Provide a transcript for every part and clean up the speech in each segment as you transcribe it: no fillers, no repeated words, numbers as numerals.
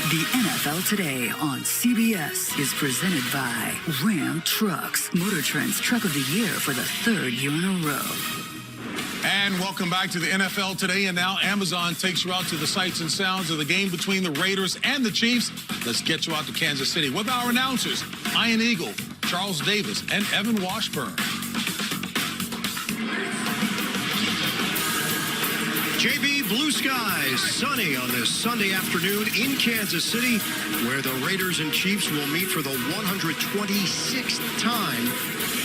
The NFL Today on CBS is presented by Ram Trucks, Motor Trend's Truck of the Year for the third year in a row. And welcome back to the NFL Today. And now Amazon takes you out to the sights and sounds of the game between the Raiders and the Chiefs. Let's get you out to Kansas City with our announcers, Ian Eagle, Charles Davis, and Evan Washburn. JB, blue skies, sunny on this Sunday afternoon in Kansas City, where the Raiders and Chiefs will meet for the 126th time.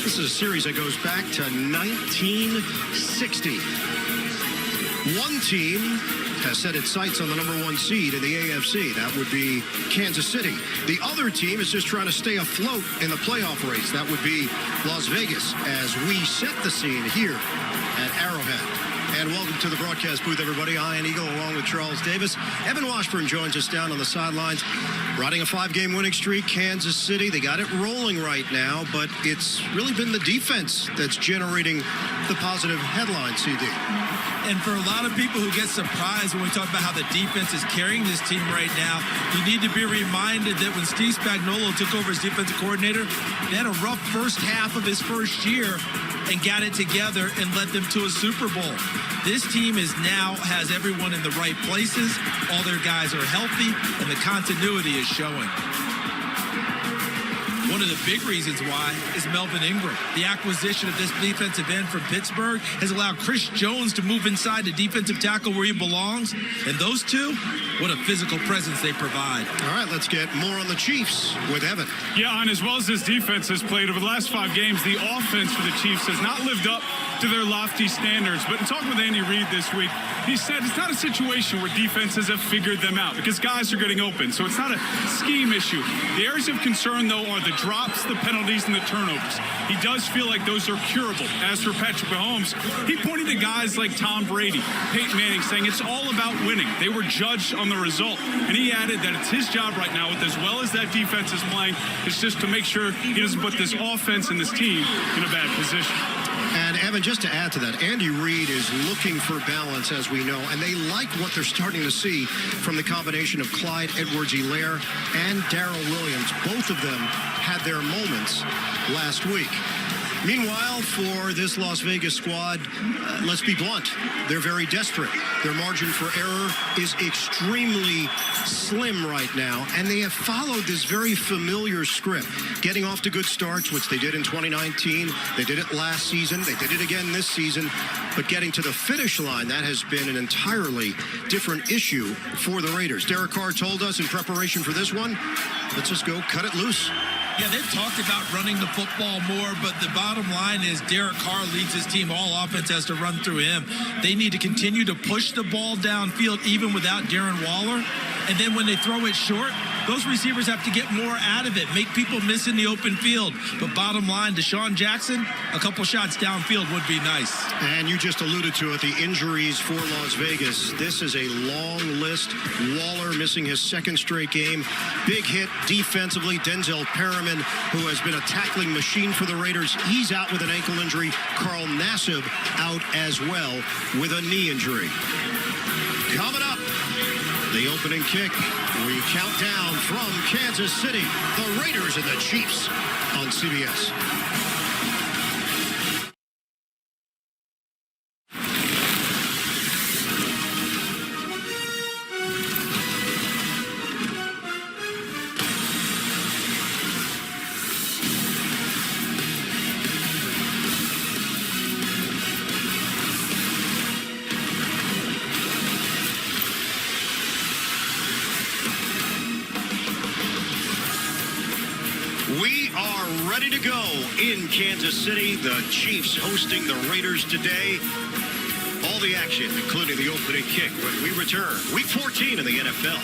This is a series that goes back to 1960. One team has set its sights on the #1 seed in the AFC. That would be Kansas City. The other team is just trying to stay afloat in the playoff race. That would be Las Vegas, as we set the scene here at Arrowhead. And welcome to the broadcast booth, everybody. Ian Eagle along with Charles Davis. Evan Washburn joins us down on the sidelines. Riding a 5-game winning streak, Kansas City. They got it rolling right now, but it's really been the defense that's generating the positive headline, CD. And for a lot of people who get surprised when we talk about how the defense is carrying this team right now, you need to be reminded that when Steve Spagnuolo took over as defensive coordinator, they had a rough first half of his first year and got it together and led them to a Super Bowl. This team has everyone in the right places. All their guys are healthy, and the continuity is showing. One of the big reasons why is Melvin Ingram. The acquisition of this defensive end from Pittsburgh has allowed Chris Jones to move inside the defensive tackle where he belongs. And those two, what a physical presence they provide. All right, let's get more on the Chiefs with Evan. Yeah, and as well as this defense has played over the last 5 games, the offense for the Chiefs has not lived up to their lofty standards. But in talking with Andy Reid this week, he said it's not a situation where defenses have figured them out because guys are getting open. So it's not a scheme issue. The areas of concern, though, are the drops, the penalties, and the turnovers. He does feel like those are curable. As for Patrick Mahomes, he pointed to guys like Tom Brady, Peyton Manning, saying it's all about winning. They were judged on the result. And he added that it's his job right now, with as well as that defense is playing, it's just to make sure he doesn't put this offense and this team in a bad position. And, Evan, just to add to that, Andy Reid is looking for balance, as we know, and they like what they're starting to see from the combination of Clyde Edwards-Helaire and Darrell Williams. Both of them had their moments last week. Meanwhile, for this Las Vegas squad, let's be blunt, they're very desperate. Their margin for error is extremely slim right now, and they have followed this very familiar script, getting off to good starts, which they did in 2019. They did it last season. They did it again this season. But getting to the finish line, that has been an entirely different issue for the Raiders. Derek Carr told us in preparation for this one, let's just go cut it loose. Yeah, they've talked about running the football more, but the bottom line is Derek Carr leads his team. All offense has to run through him. They need to continue to push the ball downfield even without Darren Waller. And then when they throw it short, those receivers have to get more out of it, make people miss in the open field. But bottom line, Deshaun Jackson, a couple shots downfield would be nice. And you just alluded to it, the injuries for Las Vegas. This is a long list. Waller missing his 2nd straight game. Big hit defensively. Denzel Perriman, who has been a tackling machine for the Raiders, he's out with an ankle injury. Carl Nassib out as well with a knee injury. Coming up, the opening kick. We count down from Kansas City, the Raiders and the Chiefs on CBS. We are ready to go in Kansas City. The Chiefs hosting the Raiders today. All the action, including the opening kick, when we return. Week 14 in the NFL.